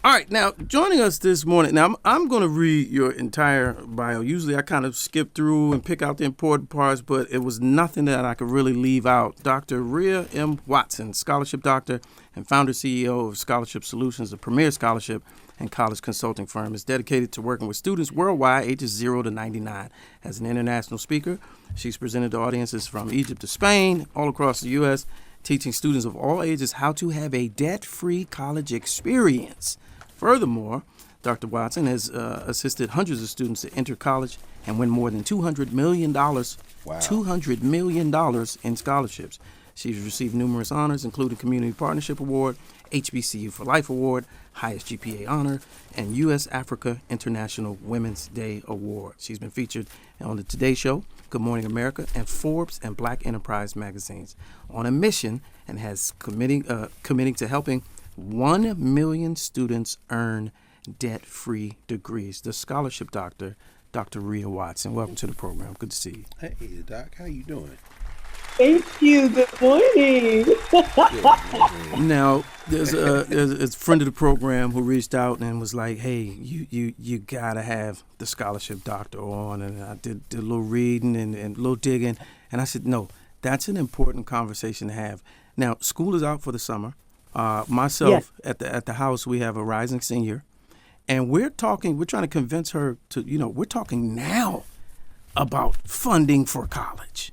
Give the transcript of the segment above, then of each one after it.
All right, now joining us this morning. Now I'm going to read your entire bio. Usually I kind of skip through and pick out the important parts, but it was nothing that I could really leave out. Dr. Rhea M. Watson, Scholarship Doctor and founder CEO of Scholarship Solutions, a premier scholarship and college consulting firm, is dedicated to working with students worldwide ages 0 to 99. As an international speaker, she's presented to audiences from Egypt to Spain, all across the U.S., teaching students of all ages how to have a debt-free college experience. Furthermore, Dr. Watson has assisted hundreds of students to enter college and win more than $200 million, $200 million in scholarships. She's received numerous honors, including Community Partnership Award, HBCU for Life Award, Highest GPA Honor, and U.S. Africa International Women's Day Award. She's been featured on the Today Show, Good Morning America, and Forbes and Black Enterprise magazines. On a mission and has committing to helping 1 million students earn debt-free degrees. The Scholarship Doctor, Dr. Rhea Watson. Welcome to the program. Good to see you. Hey, Doc. How you doing? Thank you. Good morning. Now, there's a friend of the program who reached out and was like, "Hey, you gotta have the Scholarship Doctor on." And I did a little reading and a little digging, and I said, "No, that's an important conversation to have." Now, school is out for the summer. Myself, yes. at the house, we have a rising senior, and we're trying to convince her to, we're talking now about funding for college.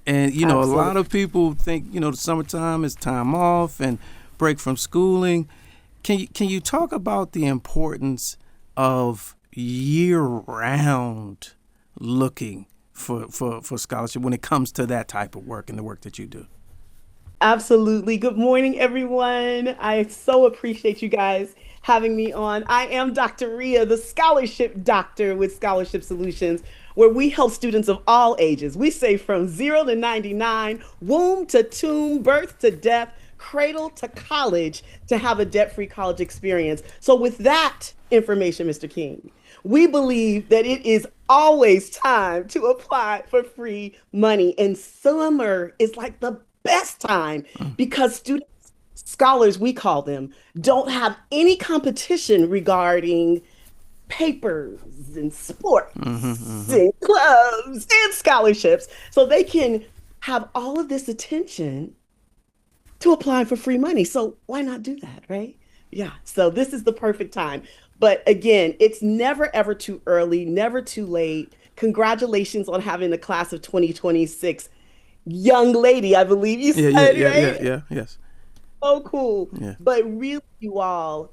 And, Absolutely. A lot of people think, the summertime is time off and break from schooling. Can you talk about the importance of year-round looking for scholarship when it comes to that type of work and the work that you do? Absolutely. Good morning, everyone. I so appreciate you guys having me on. I am Dr. Rhea, the Scholarship Doctor with Scholarship Solutions, where we help students of all ages. We say from 0 to 99, womb to tomb, birth to death, cradle to college, to have a debt-free college experience. So with that information, Mr. King, we believe that it is always time to apply for free money. And summer is like the best time because students, scholars, we call them, don't have any competition regarding papers and sports and clubs and scholarships. So they can have all of this attention to apply for free money. So why not do that, right? Yeah, so this is the perfect time. But again, it's never, ever too early, never too late. Congratulations on having the class of 2026 young lady, I believe you said, right? Yes. Oh, cool. Yeah. But really, you all,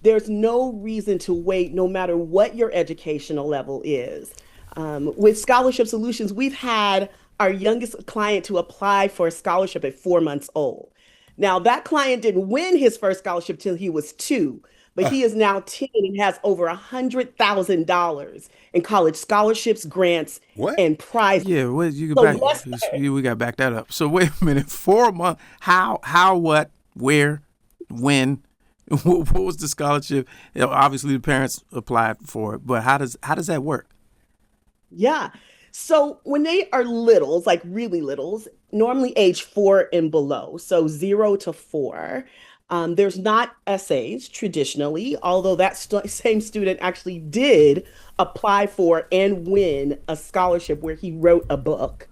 there's no reason to wait, no matter what your educational level is. With Scholarship Solutions, we've had our youngest client to apply for a scholarship at 4 months old. Now, that client didn't win his first scholarship till he was 2. But he is now 10 and has over $100,000 in college scholarships, grants, and prizes. Yeah, we got to back that up. So wait a minute, 4 months. How, what, where, when? What was the scholarship? Obviously, the parents applied for it, but how does that work? Yeah. So when they are littles, like really littles, normally age 4 and below, so 0 to 4. There's not essays traditionally, although that same student actually did apply for and win a scholarship where he wrote a book.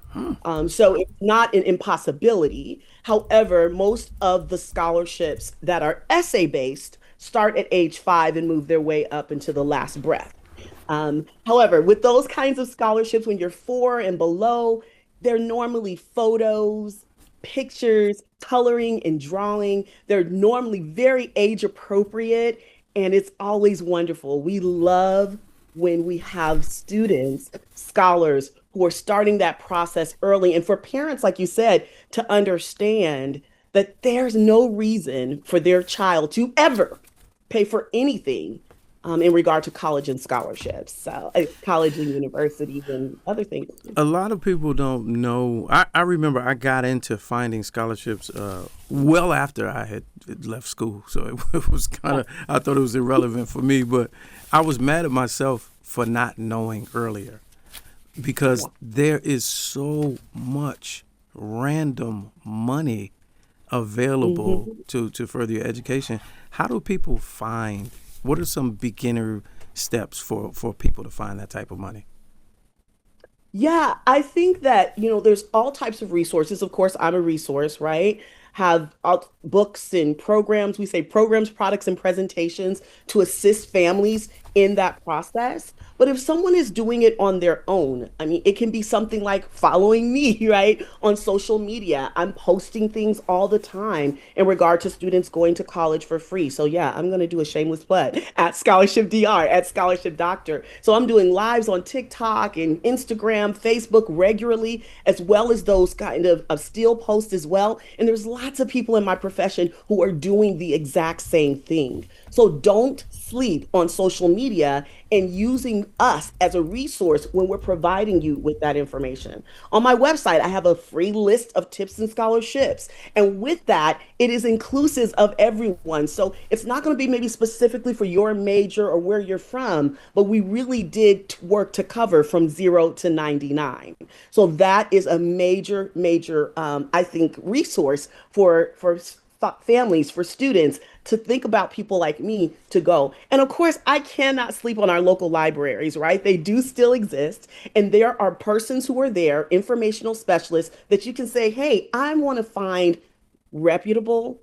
So it's not an impossibility. However, most of the scholarships that are essay-based start at age 5 and move their way up into the last breath. However, with those kinds of scholarships, when you're 4 and below, they're normally photos, pictures, coloring, and drawing. They're normally very age appropriate, and it's always wonderful. We love when we have students, scholars, who are starting that process early. And for parents, like you said, to understand that there's no reason for their child to ever pay for anything in regard to college and scholarships, so college and universities and other things. A lot of people don't know. I remember I got into finding scholarships well after I had left school, so it was kind of, I thought it was irrelevant for me, but I was mad at myself for not knowing earlier because there is so much random money available to further your education. How do people find? What are some beginner steps for people to find that type of money? Yeah, I think that, there's all types of resources. Of course, I'm a resource, right? Have books and programs. We say programs, products, and presentations to assist families in that process. But if someone is doing it on their own, I mean, it can be something like following me, right, on social media. I'm posting things all the time in regard to students going to college for free. So yeah, I'm going to do a shameless plug at Scholarship DR, at Scholarship Doctor. So I'm doing lives on TikTok and Instagram, Facebook regularly, as well as those kind of still posts as well. And there's lots of people in my profession who are doing the exact same thing. So don't sleep on social media and using us as a resource when we're providing you with that information. On my website, I have a free list of tips and scholarships. And with that, it is inclusive of everyone. So it's not going to be maybe specifically for your major or where you're from, but we really did work to cover from 0 to 99. So that is a major, major, I think, resource for families, for students to think about people like me to go. And of course, I cannot sleep on our local libraries, right? They do still exist. And there are persons who are there, informational specialists, that you can say, hey, I want to find reputable,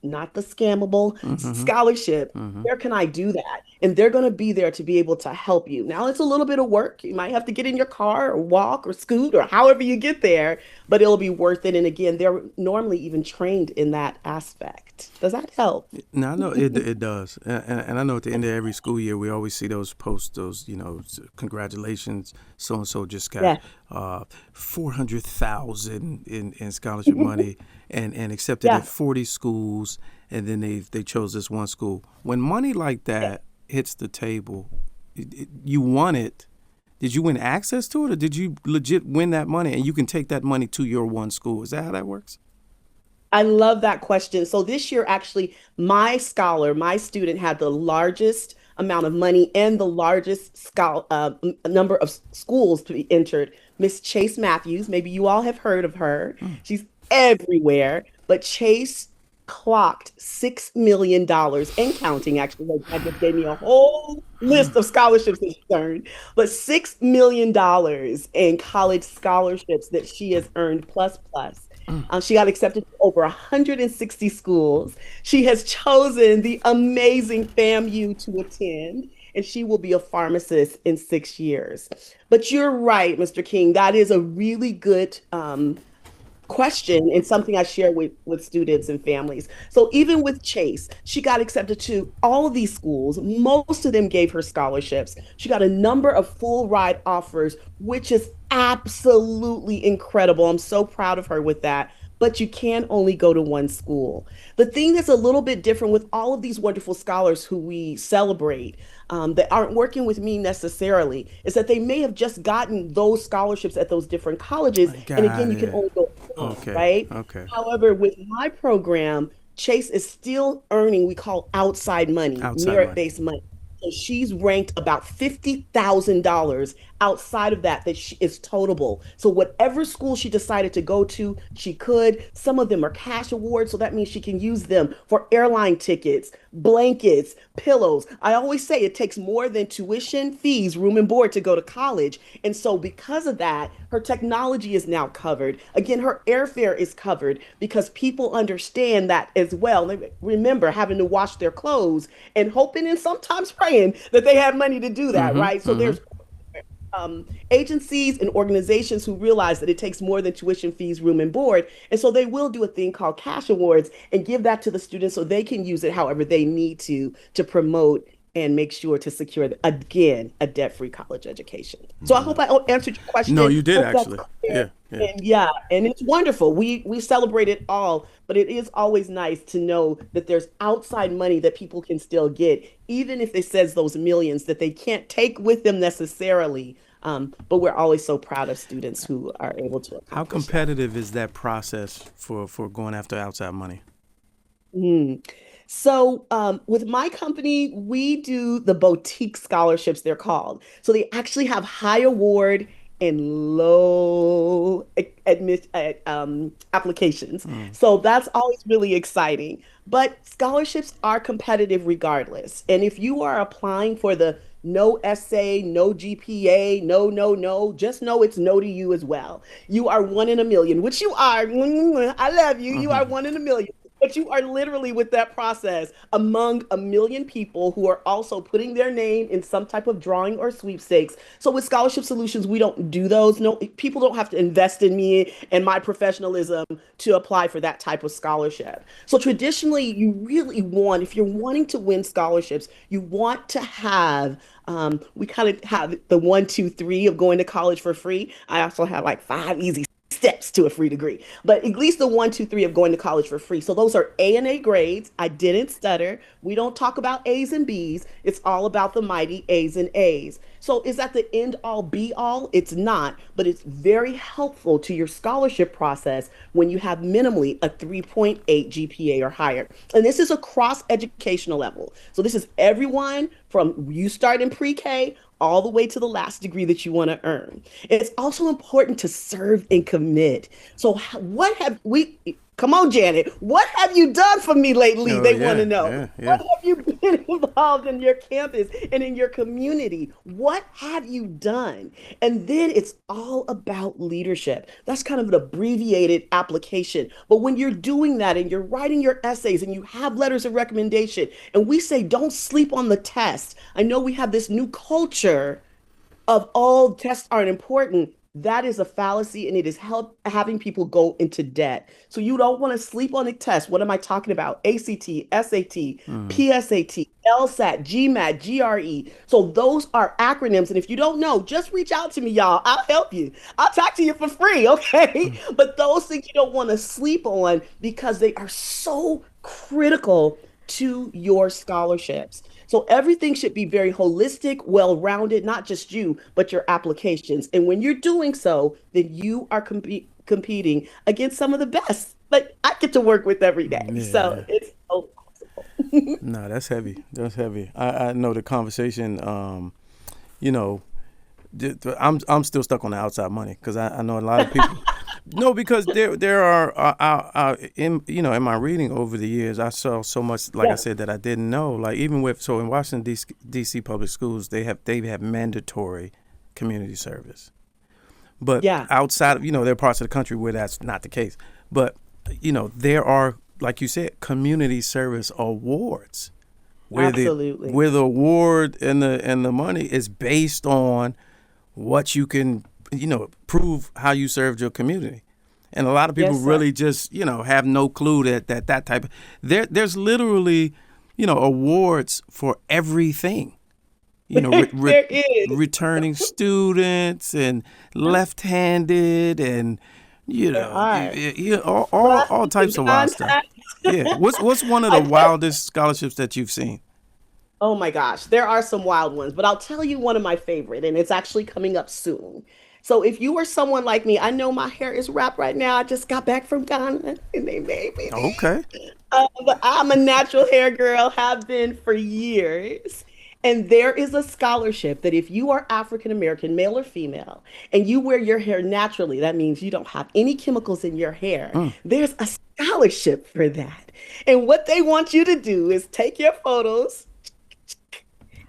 not the scammable Mm-hmm. scholarship. Mm-hmm. Where can I do that? And they're going to be there to be able to help you. Now, it's a little bit of work. You might have to get in your car or walk or scoot or however you get there, but it'll be worth it. And again, they're normally even trained in that aspect. Does that help? Now I know it does, and I know at the end of every school year we always see those posts, those congratulations, so and so just got Yeah. 400,000 in scholarship money and accepted Yeah. at 40 schools, and then they chose this one school. When money like that hits the table, you won it. Did you win access to it, or did you legit win that money and you can take that money to your one school? Is that how that works? I love that question. So this year, actually, my student had the largest amount of money and the largest number of schools to be entered. Miss Chase Matthews, maybe you all have heard of her. Mm. She's everywhere, but Chase clocked $6 million and counting. Actually, like, that just gave me a whole list of scholarships that she earned, but $6 million in college scholarships that she has earned plus plus. Mm. She got accepted to over 160 schools. She has chosen the amazing FAMU to attend, and she will be a pharmacist in 6 years. But you're right, Mr. King. That is a really good question and something I share with students and families. So even with Chase, she got accepted to all of these schools. Most of them gave her scholarships. She got a number of full ride offers, which is absolutely incredible. I'm so proud of her with that. But you can only go to one school. The thing that's a little bit different with all of these wonderful scholars who we celebrate, that aren't working with me necessarily, is that they may have just gotten those scholarships at those different colleges. I And again, got you can it. only go one, Okay. right? Okay. However, with my program, Chase is still earning, we call outside money, Outside money. merit-based money. So she's ranked about $50,000 outside of that that she is totable. So whatever school she decided to go to, she could. Some of them are cash awards, so that means she can use them for airline tickets, blankets, pillows. I always say it takes more than tuition, fees, room and board to go to college. And so because of that, her technology is now covered. Again, her airfare is covered because people understand that as well. They remember having to wash their clothes and hoping and sometimes praying that they have money to do that, Mm-hmm. right? So Mm-hmm. there's agencies and organizations who realize that it takes more than tuition fees, room and board. And so they will do a thing called cash awards and give that to the students so they can use it however they need to promote and make sure to secure, again, a debt-free college education. So I hope I answered your No, question. you did Hope that's actually. clear. Yeah. Yeah. And yeah, and it's wonderful. We celebrate it all, but it is always nice to know that there's outside money that people can still get, even if it says those millions that they can't take with them necessarily. But we're always so proud of students who are able to How accomplish that. competitive is that process for going after outside money? Mm. So, with my company, we do the boutique scholarships, they're called. So they actually have high award and low applications. So that's always really exciting. But scholarships are competitive regardless. And if you are applying for the no essay, no GPA, no, no, no, just know it's no to you as well. You are one in a million, which you are. I love you. You are Hmm. one in a million. But you are literally with that process among a million people who are also putting their name in some type of drawing or sweepstakes. So with Scholarship Solutions, we don't do those. No, people don't have to invest in me and my professionalism to apply for that type of scholarship. So traditionally, you really want, if you're wanting to win scholarships, you want to have we kind of have the one, two, three of going to college for free. I also have like five easy steps to a free degree, but at least the one, two, three of going to college for free. So those are A and A grades. I didn't stutter. We don't talk about A's and B's. It's all about the mighty A's and A's. So is that the end all be all? It's not, but it's very helpful to your scholarship process when you have minimally a 3.8 GPA or higher. And this is across educational level. So this is everyone from you start in pre-K all the way to the last degree that you want to earn. It's also important to serve and commit. So what have we come on, Janet, what have you done for me lately? Oh They want to yeah, know. yeah, What yeah. have you been involved in your campus and in your community? What have you done? And then it's all about leadership. That's kind of an abbreviated application. But when you're doing that and you're writing your essays and you have letters of recommendation, and we say don't sleep on the test. I know we have this new culture of all tests aren't important. That is a fallacy and it is having people go into debt. So you don't want to sleep on a test. What am I talking about? ACT, SAT, Mm. PSAT, LSAT, GMAT, GRE. So those are acronyms. And if you don't know, just reach out to me, y'all. I'll help you. I'll talk to you for free, okay? Mm. But those things you don't want to sleep on because they are so critical to your scholarships. So everything should be very holistic, well-rounded, not just you, but your applications. And when you're doing so, then you are competing against some of the best that I get to work with every day. Yeah, So yeah. it's so possible. No, that's heavy. That's heavy. I know the conversation. You know, I'm still stuck on the outside money because I know a lot of people. No, because there are in in my reading over the years, I saw so much, like I Yeah, said, that I didn't know. Like even with so in Washington D.C. public schools, they have mandatory community service. But yeah, outside of there are parts of the country where that's not the case. But there are, like you said, community service awards where the absolutely. where the award and the money is based on what you can prove how you served your community. And a lot of people Yes, sir. really just have no clue that type of there's literally awards for everything, There is. returning students and left-handed and There are. all Classes types and of wild stuff. contacts. Yeah, what's one of the I tell wildest scholarships that you've seen? Oh my gosh, there are some wild ones, but I'll tell you one of my favorite, and it's actually coming up soon. So if you are someone like me, I know my hair is wrapped right now. I just got back from Ghana and they made me. Okay. But I'm a natural hair girl, have been for years. And there is a scholarship that if you are African American, male or female, and you wear your hair naturally, that means you don't have any chemicals in your hair. Mm. There's a scholarship for that. And what they want you to do is take your photos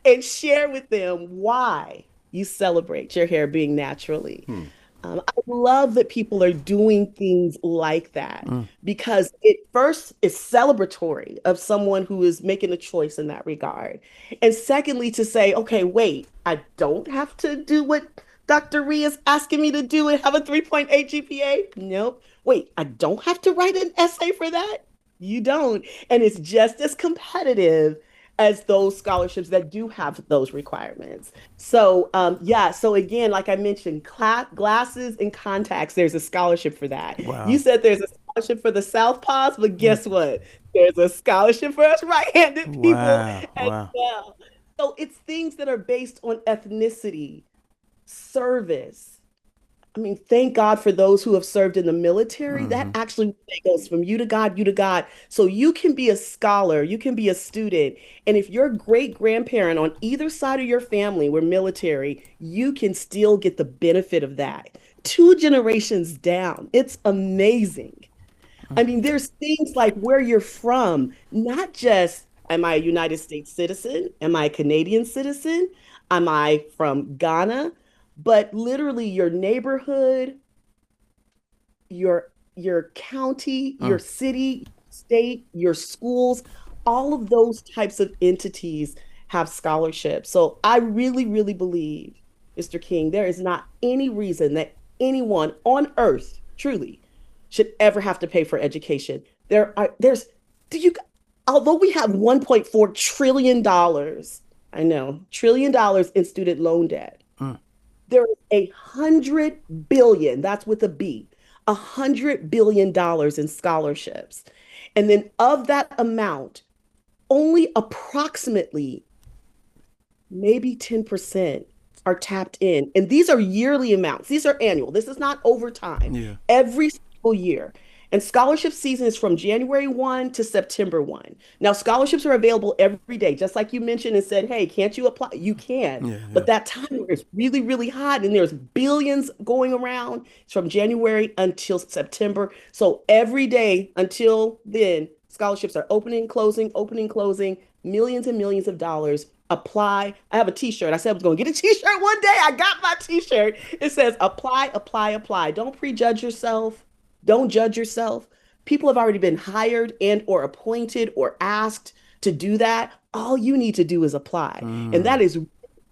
and share with them why you celebrate your hair being naturally. Hmm. I love that people are doing things like that Mm. because it first is celebratory of someone who is making a choice in that regard. And secondly, to say, okay, wait, I don't have to do what Dr. Rhea is asking me to do and have a 3.8 GPA. Nope. Wait, I don't have to write an essay for that. You don't. And it's just as competitive as those scholarships that do have those requirements. So, yeah, so again, like I mentioned, glasses and contacts, there's a scholarship for that. You Wow. said there's a scholarship for the Southpaws, but Mm. guess what? There's a scholarship for us right-handed people Wow. as Wow. well. So it's things that are based on ethnicity, service, I mean, thank God for those who have served in the military. That Hmm. actually goes from you to God, you to God. So you can be a scholar, you can be a student. And if your great grandparent on either side of your family were military, you can still get the benefit of that. Two generations down. It's amazing. I mean, there's things like where you're from, not just am I a United States citizen? Am I a Canadian citizen? Am I from Ghana? But literally your neighborhood, your county, your Mm. city, state, your schools, all of those types of entities have scholarships. So I really, really believe, Mr. King, there is not any reason that anyone on earth truly should ever have to pay for education. There's do you although we have $1.4 trillion, I know, trillion dollars in student loan debt, Mm. there is 100 billion, that's with a B, $100 billion in scholarships. And then of that amount, only approximately maybe 10% are tapped in. And these are yearly amounts. These are annual. This is not over time. Yeah. Every single year. And scholarship season is from January 1 to September 1. Now, scholarships are available every day, just like you mentioned and said, hey, can't you apply? You can. Yeah. Yeah. But that time where it's really, really hot and there's billions going around, it's from January until September. So every day until then, scholarships are opening, closing, millions and millions of dollars. Apply. I have a t-shirt. I said I was going to get a t-shirt one day. I got my t-shirt. It says apply, apply, apply. Don't prejudge yourself. Don't judge yourself. People have already been hired and or appointed or asked to do that. All you need to do is apply. And Mm. that is,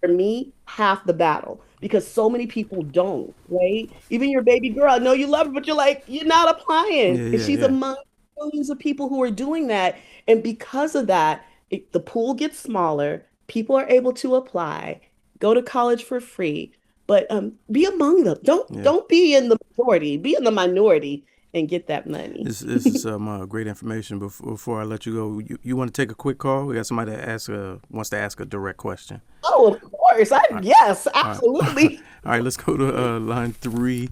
for me, half the battle because so many people don't, right? Even your baby girl, I know you love her, but you're like, you're not applying. Yeah. And Yeah. she's Yeah. among millions of people who are doing that. And because of that, the pool gets smaller. People are able to apply, go to college for free, but be among them. Don't Yeah. don't be in the majority. Be in the minority and get that money. This is great information. Before I let you go, you want to take a quick call? We got somebody that wants to ask a direct question. Oh, of course. All right. Yes, All right. All absolutely. right. Let's go to line 3.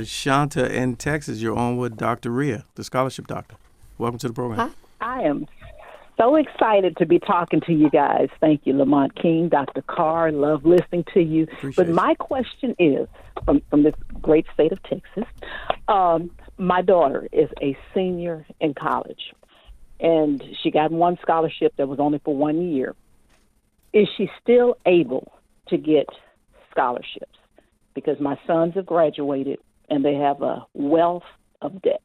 Shanta in Texas, you're on with Dr. Rhea, the scholarship doctor. Welcome to the program. Huh? I am so excited to be talking to you guys. Thank you, Lamont King, Dr. Carr. Love listening to you. Appreciate But you. my question is, from this great state of Texas, my daughter is a senior in college, and she got one scholarship that was only for 1 year. Is she still able to get scholarships? Because my sons have graduated, and they have a wealth of debt.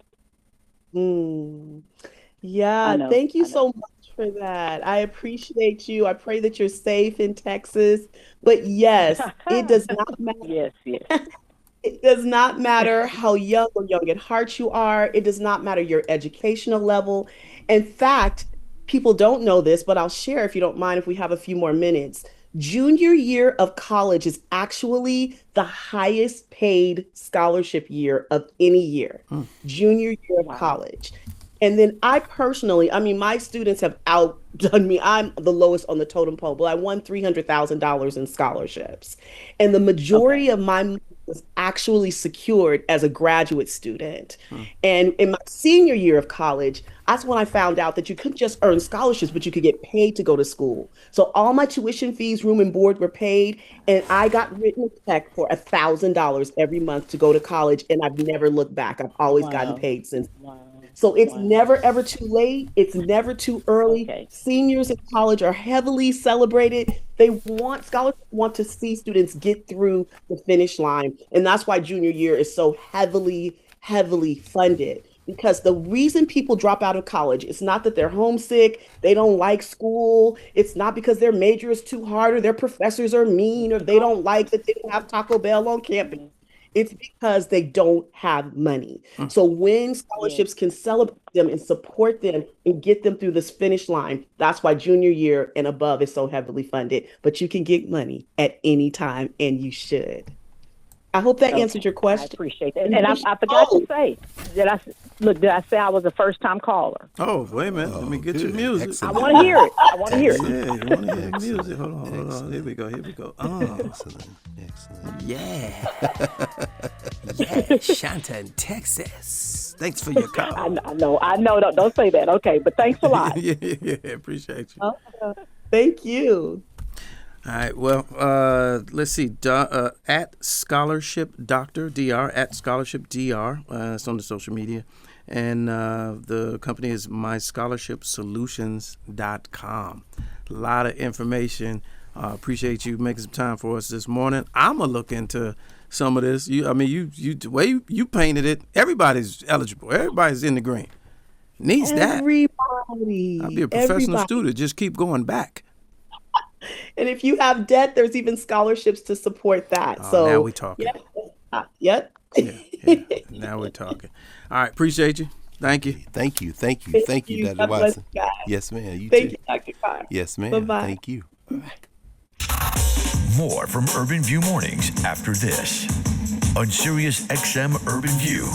Hmm. I Yeah, know, thank you I know. so much for that. I appreciate you. I pray that you're safe in Texas. But yes, it does not matter. Yes, yes. It does not matter how young or young at heart you are. It does not matter your educational level. In fact, people don't know this, but I'll share if you don't mind if we have a few more minutes. Junior year of college is actually the highest paid scholarship year of any year. Mm. Junior year of Wow. college. And then I personally, I mean, my students have outdone me. I'm the lowest on the totem pole, but I won $300,000 in scholarships. And the Okay. majority of my money was actually secured as a graduate student. Mm. And in my senior year of college, that's when I found out that you couldn't just earn scholarships, but you could get paid to go to school. So all my tuition fees, room and board were paid, and I got written a check for $1,000 every month to go to college, and I've never looked back. I've always gotten Wow. paid since. Wow. So it's Wow. never ever too late. It's never too early. Okay. Seniors in college are heavily celebrated. They want scholars want to see students get through the finish line. And that's why junior year is so heavily funded. Because the reason people drop out of college, it's not that they're homesick, they don't like school, it's not because their major is too hard or their professors are mean or they don't like that they don't have Taco Bell on campus. Mhm. It's because they don't have money. Mm. So when Yes. scholarships can celebrate them and support them and get them through this finish line, that's why junior year and above is so heavily funded. But you can get money at any time, and you should. I hope that So, answered your I question. appreciate that. And I forgot to say, did I say I was a first-time caller? Oh, wait a minute. Let me get your good. music. Excellent. I want to hear it. I want to hear it. Yeah, you want to hear the music? Hold on. Here we go. Excellent. Yeah. Yeah, Shanta in Texas. Thanks for your call. I know. Don't say that. Okay, but thanks a lot. yeah, appreciate you. Thank you. All right, well, let's see. At Scholarship Doctor Dr. At Scholarship Dr. It's on the social media. And the company is myscholarshipsolutions.com. A lot of information. Appreciate you making some time for us this morning. I'm going to look into some of this. The way you painted it, everybody's eligible. Everybody's in the green. Needs that. Everybody. I'll be a professional student. Just keep going back. And if you have debt, there's even scholarships to support that. Oh, so now we're talking. Yep. Yeah. Now we're talking. All right. Appreciate you. Thank you. Thank you, Dr. God bless Watson. you guys. Yes, ma'am. Thank too. you, Dr. Carr. Yes, ma'am. Bye-bye. Thank you. More from Urban View Mornings after this on Sirius XM Urban View.